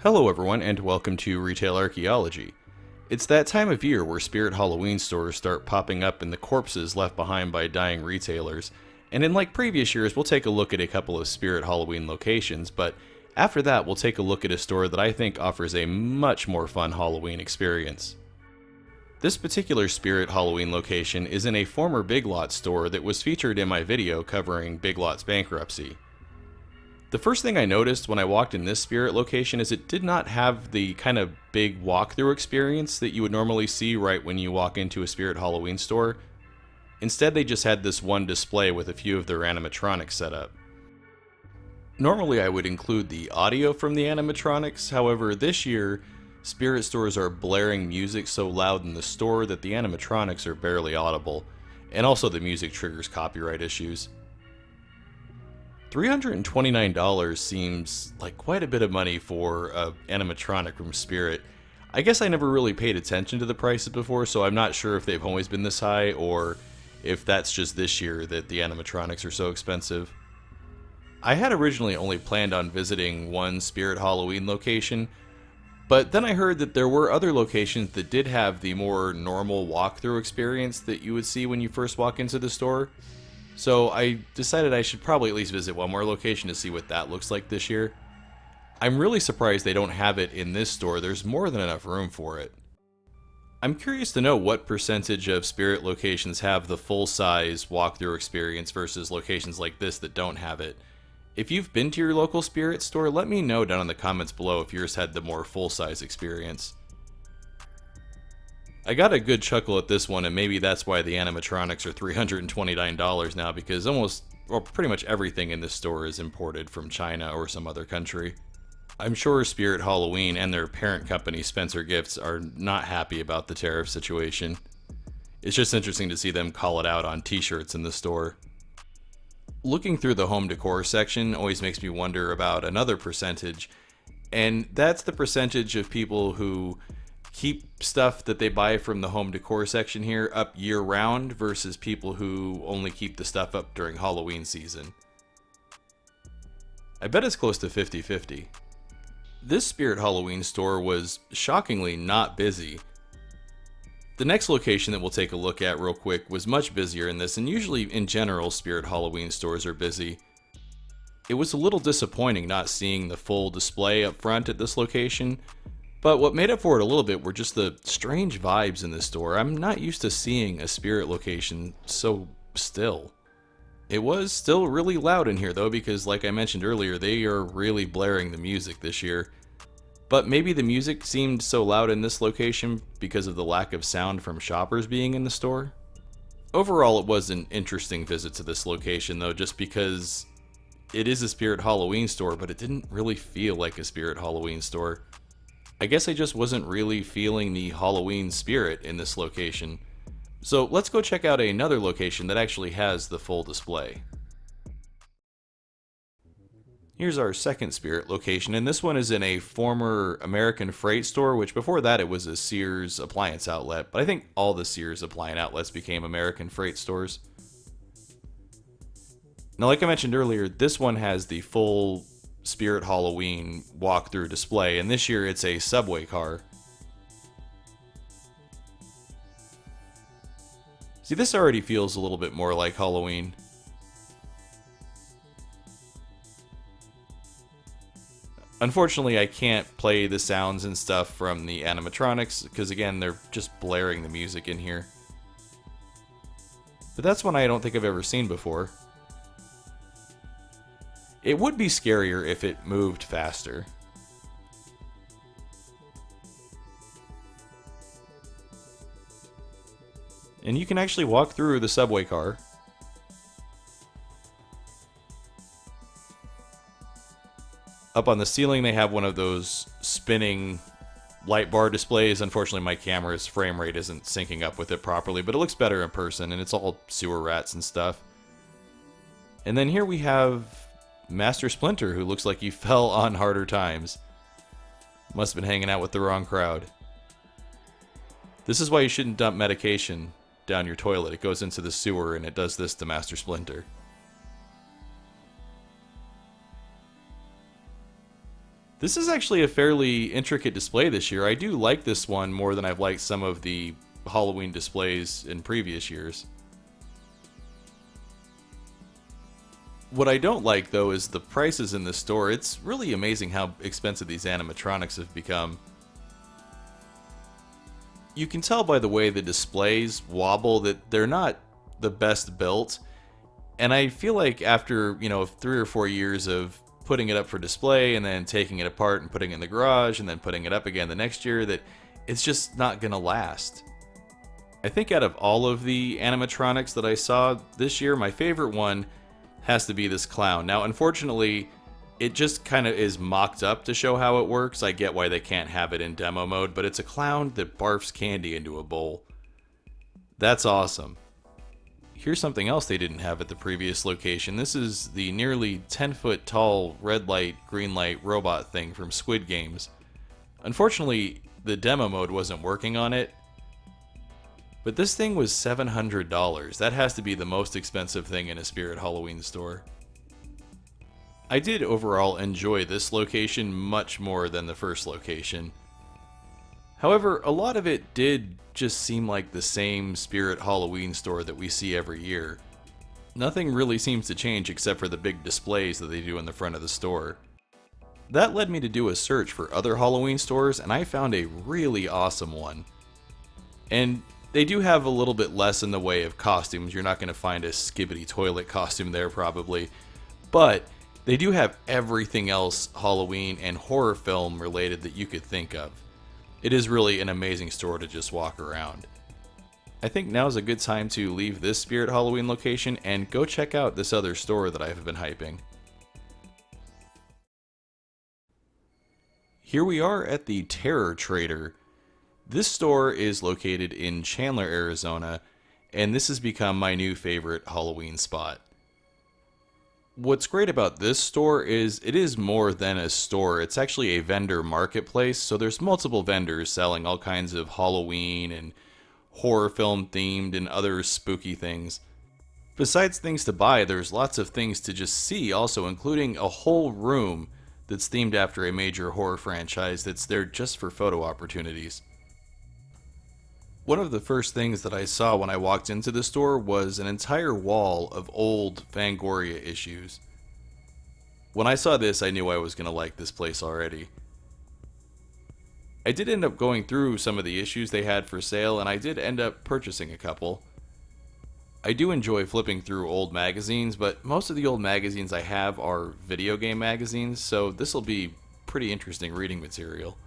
Hello everyone and welcome to Retail Archaeology. It's that time of year where Spirit Halloween stores start popping up in the corpses left behind by dying retailers, and in like previous years we'll take a look at a couple of Spirit Halloween locations, but after that we'll take a look at a store that I think offers a much more fun Halloween experience. This particular Spirit Halloween location is in a former Big Lots store that was featured in my video covering Big Lots bankruptcy. The first thing I noticed when I walked in this Spirit location is it did not have the kind of big walkthrough experience that you would normally see right when you walk into a Spirit Halloween store. Instead, they just had this one display with a few of their animatronics set up. Normally I would include the audio from the animatronics, however this year, Spirit stores are blaring music so loud in the store that the animatronics are barely audible, and also the music triggers copyright issues. $329 seems like quite a bit of money for an animatronic from Spirit. I guess I never really paid attention to the prices before, so I'm not sure if they've always been this high or if that's just this year that the animatronics are so expensive. I had originally only planned on visiting one Spirit Halloween location, but then I heard that there were other locations that did have the more normal walkthrough experience that you would see when you first walk into the store. So I decided I should probably at least visit one more location to see what that looks like this year. I'm really surprised they don't have it in this store. There's more than enough room for it. I'm curious to know what percentage of Spirit locations have the full-size walkthrough experience versus locations like this that don't have it. If you've been to your local Spirit store, let me know down in the comments below if yours had the more full-size experience. I got a good chuckle at this one, and maybe that's why the animatronics are $329 now, because pretty much everything in this store is imported from China or some other country. I'm sure Spirit Halloween and their parent company Spencer Gifts are not happy about the tariff situation. It's just interesting to see them call it out on t-shirts in the store. Looking through the home decor section always makes me wonder about another percentage, and that's the percentage of people who keep stuff that they buy from the home decor section here up year-round versus people who only keep the stuff up during Halloween season. I bet it's close to 50-50. This Spirit Halloween store was shockingly not busy. The next location that we'll take a look at real quick was much busier in this, and usually in general Spirit Halloween stores are busy. It was a little disappointing not seeing the full display up front at this location, but what made up for it a little bit were just the strange vibes in this store. I'm not used to seeing a Spirit location so still. It was still really loud in here though, because like I mentioned earlier, they are really blaring the music this year. But maybe the music seemed so loud in this location because of the lack of sound from shoppers being in the store. Overall, it was an interesting visit to this location though, just because it is a Spirit Halloween store, but it didn't really feel like a Spirit Halloween store. I guess I just wasn't really feeling the Halloween spirit in this location. So let's go check out another location that actually has the full display. Here's our second Spirit location, and this one is in a former American Freight store, which before that it was a Sears appliance outlet, but I think all the Sears appliance outlets became American Freight stores. Now like I mentioned earlier, this one has the full Spirit Halloween walkthrough display, and this year it's a subway car. See, this already feels a little bit more like Halloween. Unfortunately, I can't play the sounds and stuff from the animatronics, because again, they're just blaring the music in here. But that's one I don't think I've ever seen before. It would be scarier if it moved faster. And you can actually walk through the subway car. Up on the ceiling they have one of those spinning light bar displays. Unfortunately my camera's frame rate isn't syncing up with it properly, but it looks better in person, and it's all sewer rats and stuff. And then here we have Master Splinter, who looks like he fell on harder times. Must have been hanging out with the wrong crowd. This is why you shouldn't dump medication down your toilet. It goes into the sewer and it does this to Master Splinter. This is actually a fairly intricate display this year. I do like this one more than I've liked some of the Halloween displays in previous years. What I don't like, though, is the prices in this store. It's really amazing how expensive these animatronics have become. You can tell by the way the displays wobble that they're not the best built. And I feel like after, 3 or 4 years of putting it up for display and then taking it apart and putting it in the garage and then putting it up again the next year, that it's just not going to last. I think out of all of the animatronics that I saw this year, my favorite one has to be this clown. Now, unfortunately, it just kind of is mocked up to show how it works. I get why they can't have it in demo mode, but it's a clown that barfs candy into a bowl. That's awesome. Here's something else they didn't have at the previous location. This is the nearly 10-foot tall red light, green light robot thing from Squid Games. Unfortunately, the demo mode wasn't working on it, but this thing was $700. That has to be the most expensive thing in a Spirit Halloween store. I did overall enjoy this location much more than the first location. However, a lot of it did just seem like the same Spirit Halloween store that we see every year. Nothing really seems to change except for the big displays that they do in the front of the store. That led me to do a search for other Halloween stores, and I found a really awesome one. And they do have a little bit less in the way of costumes. You're not going to find a skibbity toilet costume there probably. But they do have everything else Halloween and horror film related that you could think of. It is really an amazing store to just walk around. I think now is a good time to leave this Spirit Halloween location and go check out this other store that I've been hyping. Here we are at the Terror Trader. This store is located in Chandler, Arizona, and this has become my new favorite Halloween spot. What's great about this store is it is more than a store. It's actually a vendor marketplace, so there's multiple vendors selling all kinds of Halloween and horror film themed and other spooky things. Besides things to buy, there's lots of things to just see also, including a whole room that's themed after a major horror franchise that's there just for photo opportunities. One of the first things that I saw when I walked into the store was an entire wall of old Fangoria issues. When I saw this, I knew I was going to like this place already. I did end up going through some of the issues they had for sale, and I did end up purchasing a couple. I do enjoy flipping through old magazines, but most of the old magazines I have are video game magazines, so this will be pretty interesting reading material.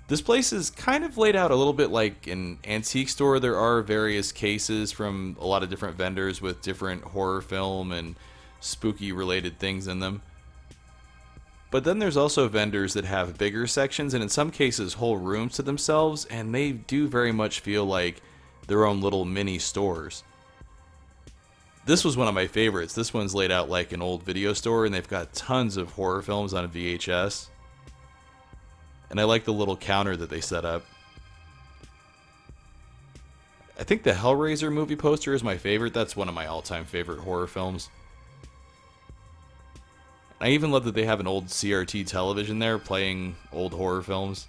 This place is kind of laid out a little bit like an antique store. There are various cases from a lot of different vendors with different horror film and spooky related things in them. But then there's also vendors that have bigger sections and in some cases whole rooms to themselves, and they do very much feel like their own little mini stores. This was one of my favorites. This one's laid out like an old video store, and they've got tons of horror films on VHS. And I like the little counter that they set up. I think the Hellraiser movie poster is my favorite. That's one of my all-time favorite horror films. I even love that they have an old CRT television there playing old horror films.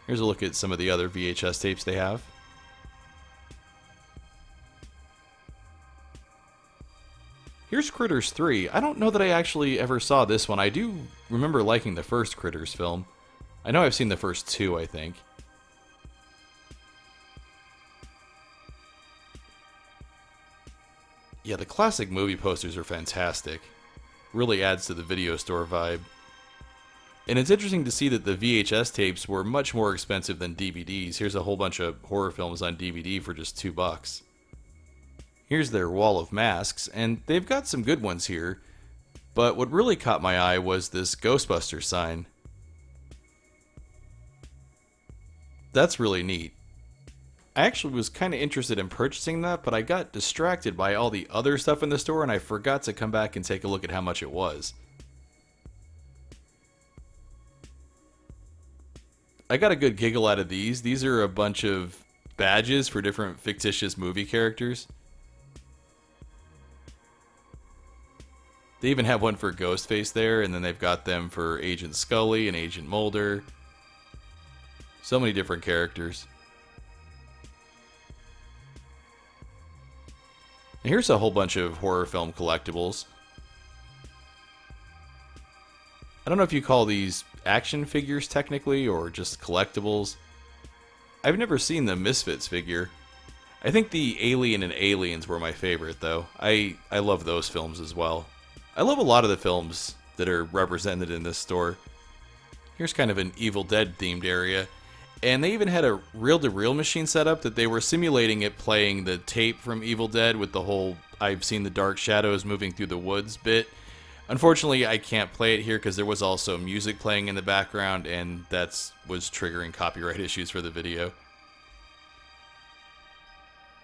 Here's a look at some of the other VHS tapes they have. Here's Critters 3. I don't know that I actually ever saw this one. I do remember liking the first Critters film. I know I've seen the first two, I think. Yeah, the classic movie posters are fantastic. Really adds to the video store vibe. And it's interesting to see that the VHS tapes were much more expensive than DVDs. Here's a whole bunch of horror films on DVD for just $2. Here's their wall of masks, and they've got some good ones here. But what really caught my eye was this Ghostbusters sign. That's really neat. I actually was kind of interested in purchasing that, but I got distracted by all the other stuff in the store and I forgot to come back and take a look at how much it was. I got a good giggle out of these. These are a bunch of badges for different fictitious movie characters. They even have one for Ghostface there, and then they've got them for Agent Scully and Agent Mulder. So many different characters. And here's a whole bunch of horror film collectibles. I don't know if you call these action figures technically, or just collectibles. I've never seen the Misfits figure. I think the Alien and Aliens were my favorite, though. I love those films as well. I love a lot of the films that are represented in this store. Here's kind of an Evil Dead themed area. And they even had a reel-to-reel machine set up that they were simulating it playing the tape from Evil Dead with the whole I've seen the dark shadows moving through the woods bit. Unfortunately, I can't play it here because there was also music playing in the background, and that was triggering copyright issues for the video.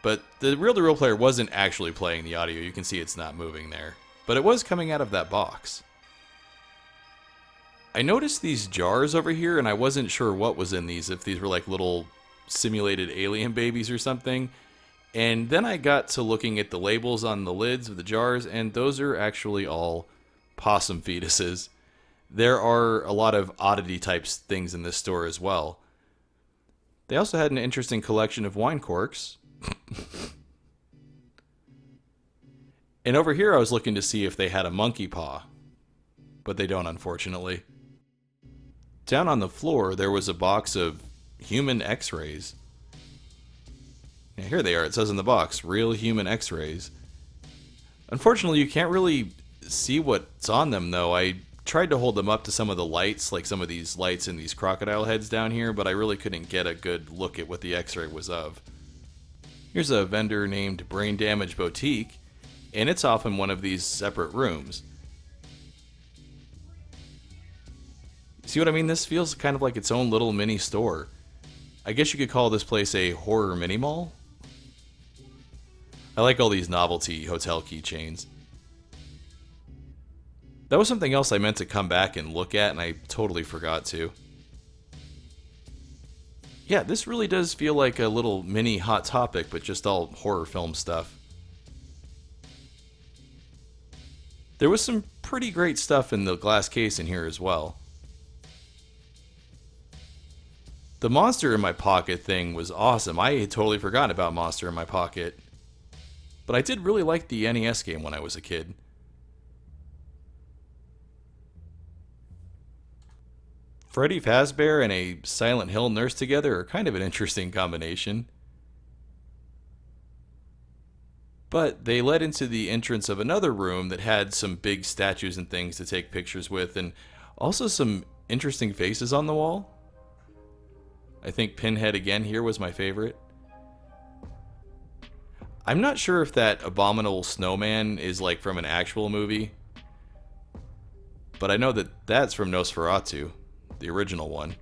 But the reel-to-reel player wasn't actually playing the audio. You can see it's not moving there. But it was coming out of that box. I noticed these jars over here, and I wasn't sure what was in these, if these were like little simulated alien babies or something. And then I got to looking at the labels on the lids of the jars, and those are actually all possum fetuses. There are a lot of oddity types things in this store as well. They also had an interesting collection of wine corks. And over here I was looking to see if they had a monkey paw, but they don't, unfortunately. Down on the floor there was a box of human x-rays. Yeah, here they are. It says in the box, real human x-rays. Unfortunately, you can't really see what's on them, though. I tried to hold them up to some of the lights, like some of these lights in these crocodile heads down here, but I really couldn't get a good look at what the x-ray was of. Here's a vendor named Brain Damage Boutique, and it's off in one of these separate rooms. See what I mean? This feels kind of like its own little mini store. I guess you could call this place a horror mini mall. I like all these novelty hotel keychains. That was something else I meant to come back and look at, and I totally forgot to. Yeah, this really does feel like a little mini Hot Topic, but just all horror film stuff. There was some pretty great stuff in the glass case in here as well. The Monster in My Pocket thing was awesome. I had totally forgotten about Monster in My Pocket. But I did really like the NES game when I was a kid. Freddy Fazbear and a Silent Hill nurse together are kind of an interesting combination. But they led into the entrance of another room that had some big statues and things to take pictures with, and also some interesting faces on the wall. I think Pinhead again here was my favorite. I'm not sure if that abominable snowman is like from an actual movie, but I know that that's from Nosferatu, the original one.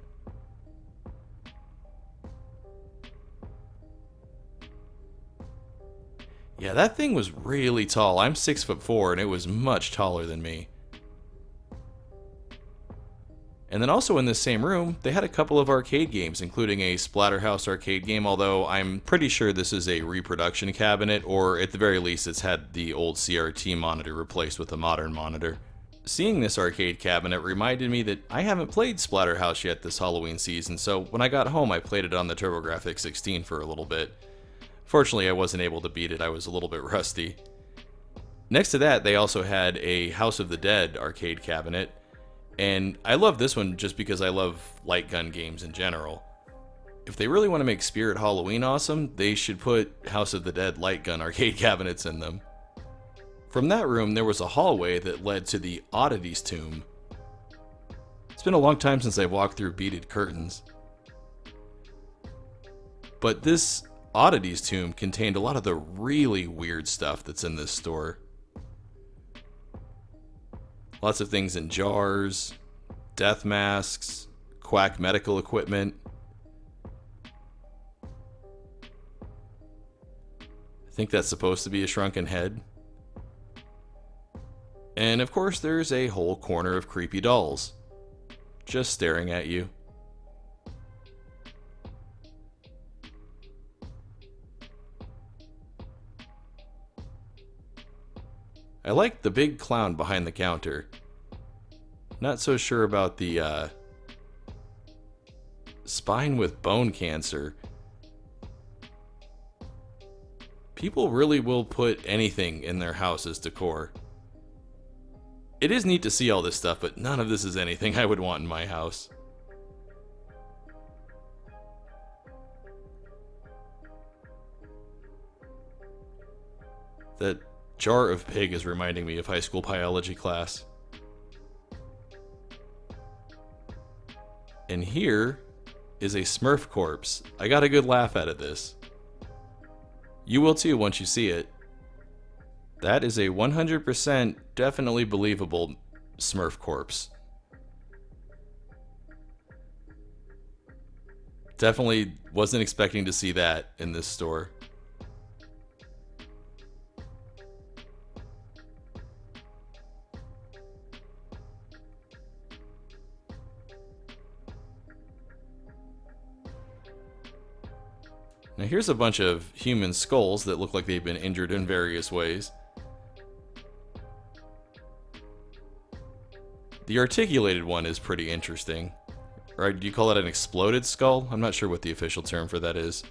Yeah, that thing was really tall. I'm 6'4", and it was much taller than me. And then also in this same room, they had a couple of arcade games, including a Splatterhouse arcade game, although I'm pretty sure this is a reproduction cabinet, or at the very least it's had the old CRT monitor replaced with a modern monitor. Seeing this arcade cabinet reminded me that I haven't played Splatterhouse yet this Halloween season, so when I got home I played it on the TurboGrafx 16 for a little bit. Fortunately I wasn't able to beat it, I was a little bit rusty. Next to that they also had a House of the Dead arcade cabinet, and I love this one just because I love light gun games in general. If they really want to make Spirit Halloween awesome, they should put House of the Dead light gun arcade cabinets in them. From that room, there was a hallway that led to the Oddities Tomb. It's been a long time since I've walked through beaded curtains. But this Oddities Tomb contained a lot of the really weird stuff that's in this store. Lots of things in jars, death masks, quack medical equipment. I think that's supposed to be a shrunken head. And of course there's a whole corner of creepy dolls, just staring at you. I like the big clown behind the counter. Not so sure about the spine with bone cancer. People really will put anything in their house as decor. It is neat to see all this stuff, but none of this is anything I would want in my house. That jar of pig is reminding me of high school biology class. And here is a Smurf corpse. I got a good laugh out of this. You will too once you see it. That is a 100% definitely believable Smurf corpse. Definitely wasn't expecting to see that in this store. Now here's a bunch of human skulls that look like they've been injured in various ways. The articulated one is pretty interesting. Or do you call it an exploded skull? I'm not sure what the official term for that is.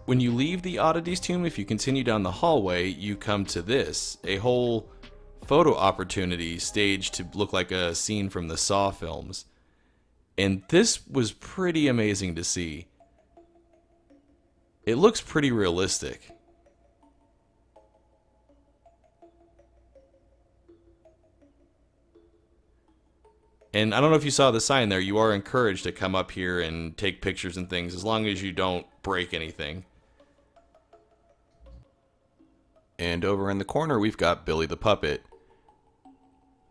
When you leave the Oddities tomb, if you continue down the hallway, you come to this. A whole photo opportunity staged to look like a scene from the Saw films. And this was pretty amazing to see. It looks pretty realistic. And I don't know if you saw the sign there, you are encouraged to come up here and take pictures and things as long as you don't break anything. And over in the corner we've got Billy the Puppet.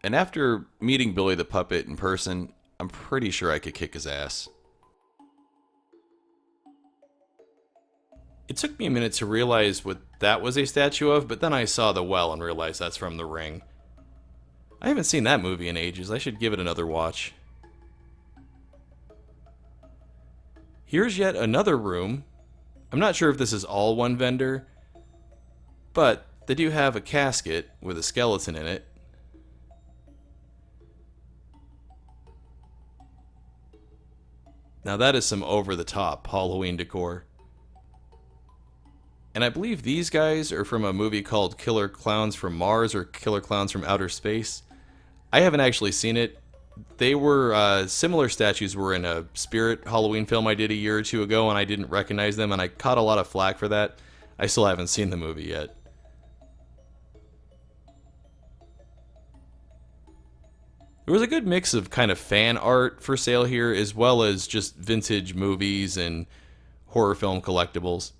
And after meeting Billy the Puppet in person, I'm pretty sure I could kick his ass. It took me a minute to realize what that was a statue of, but then I saw the well and realized that's from The Ring. I haven't seen that movie in ages. I should give it another watch. Here's yet another room. I'm not sure if this is all one vendor, but they do have a casket with a skeleton in it. Now that is some over-the-top Halloween decor. And I believe these guys are from a movie called Killer Clowns from Mars or Killer Clowns from Outer Space. I haven't actually seen it. They were, similar statues were in a Spirit Halloween film I did a year or two ago, and I didn't recognize them, and I caught a lot of flack for that. I still haven't seen the movie yet. There was a good mix of kind of fan art for sale here, as well as just vintage movies and horror film collectibles.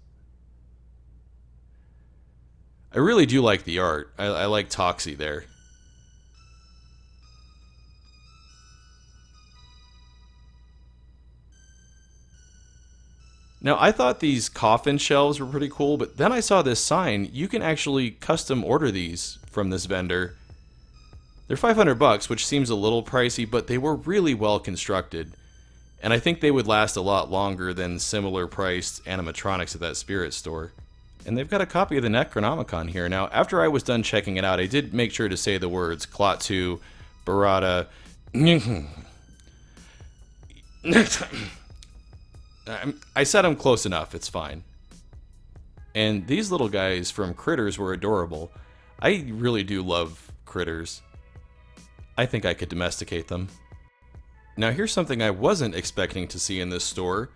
I really do like the art. I like Toxie there. Now, I thought these coffin shelves were pretty cool, but then I saw this sign. You can actually custom order these from this vendor. They're $500, which seems a little pricey, but they were really well constructed. And I think they would last a lot longer than similar priced animatronics at that Spirit store. And they've got a copy of the Necronomicon here. Now, after I was done checking it out, I did make sure to say the words Klaatu, Barada. I said them close enough, it's fine. And these little guys from Critters were adorable. I really do love critters. I think I could domesticate them. Now here's something I wasn't expecting to see in this store.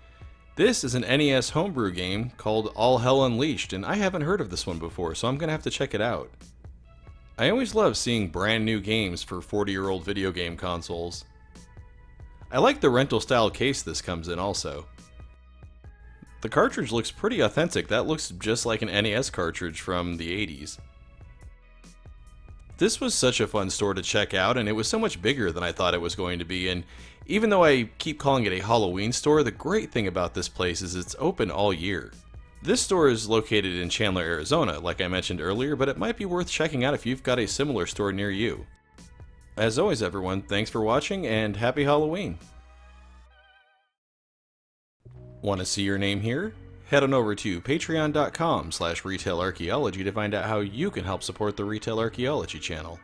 This is an NES homebrew game called All Hell Unleashed, and I haven't heard of this one before, so I'm gonna have to check it out. I always love seeing brand new games for 40-year-old video game consoles. I like the rental style case this comes in also. The cartridge looks pretty authentic. That looks just like an NES cartridge from the 80s. This was such a fun store to check out, and it was so much bigger than I thought it was going to be, and even though I keep calling it a Halloween store, the great thing about this place is it's open all year. This store is located in Chandler, Arizona, like I mentioned earlier, but it might be worth checking out if you've got a similar store near you. As always, everyone, thanks for watching, and happy Halloween! Want to see your name here? Head on over to patreon.com/Retail Archaeology to find out how you can help support the Retail Archaeology channel.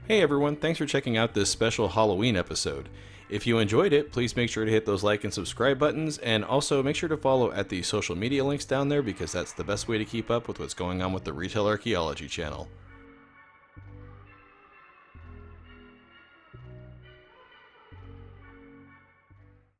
Hey everyone, thanks for checking out this special Halloween episode. If you enjoyed it, please make sure to hit those like and subscribe buttons, and also make sure to follow at the social media links down there because that's the best way to keep up with what's going on with the Retail Archaeology channel.